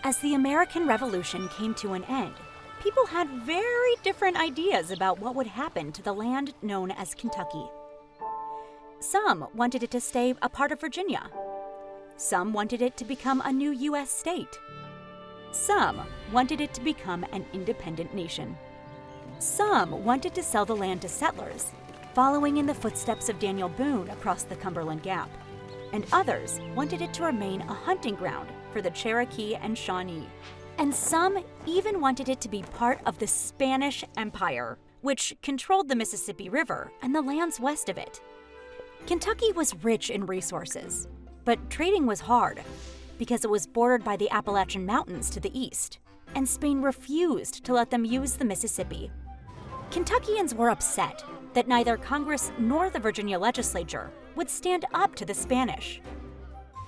As the American Revolution came to an end, people had very different ideas about what would happen to the land known as Kentucky. Some wanted it to stay a part of Virginia. Some wanted it to become a new U.S. state. Some wanted it to become an independent nation. Some wanted to sell the land to settlers, following in the footsteps of Daniel Boone across the Cumberland Gap. And others wanted it to remain a hunting ground for the Cherokee and Shawnee. And some even wanted it to be part of the Spanish Empire, which controlled the Mississippi River and the lands west of it. Kentucky was rich in resources, but trading was hard because it was bordered by the Appalachian Mountains to the east, and Spain refused to let them use the Mississippi. Kentuckians were upset that neither Congress nor the Virginia legislature would stand up to the Spanish.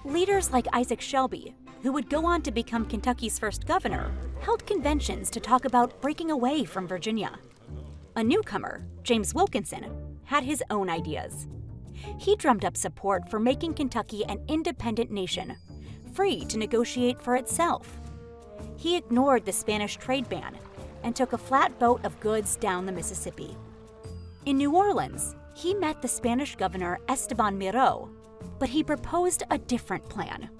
Leaders like Isaac Shelby, who would go on to become Kentucky's first governor, held conventions to talk about breaking away from Virginia. A newcomer, James Wilkinson, had his own ideas. He drummed up support for making Kentucky an independent nation, free to negotiate for itself. He ignored the Spanish trade ban and took a flatboat of goods down the Mississippi. In New Orleans, he met the Spanish governor Esteban Miró, but he proposed a different plan.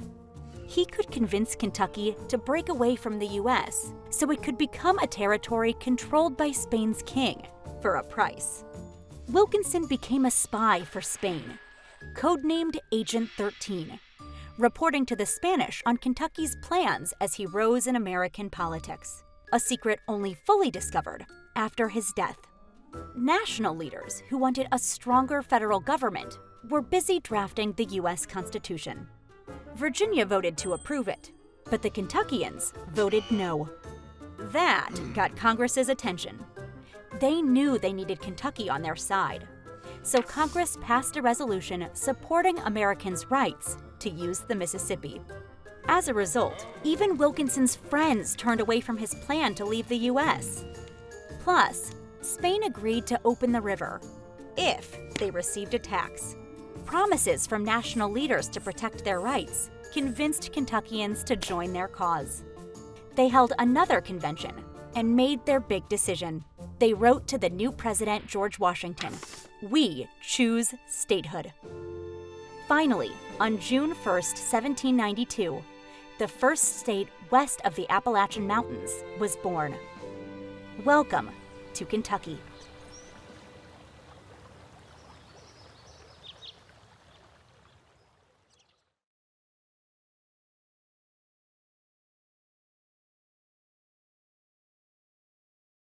He could convince Kentucky to break away from the U.S. so it could become a territory controlled by Spain's king for a price. Wilkinson became a spy for Spain, codenamed Agent 13, reporting to the Spanish on Kentucky's plans as he rose in American politics, a secret only fully discovered after his death. National leaders who wanted a stronger federal government were busy drafting the U.S. Constitution. Virginia voted to approve it, but the Kentuckians voted no. That got Congress's attention. They knew they needed Kentucky on their side, so Congress passed a resolution supporting Americans' rights to use the Mississippi. As a result, even Wilkinson's friends turned away from his plan to leave the U.S. Plus, Spain agreed to open the river if they received a tax. Promises from national leaders to protect their rights convinced Kentuckians to join their cause. They held another convention and made their big decision. They wrote to the new president, George Washington, "We choose statehood." Finally, on June 1, 1792, the first state west of the Appalachian Mountains was born. Welcome to Kentucky.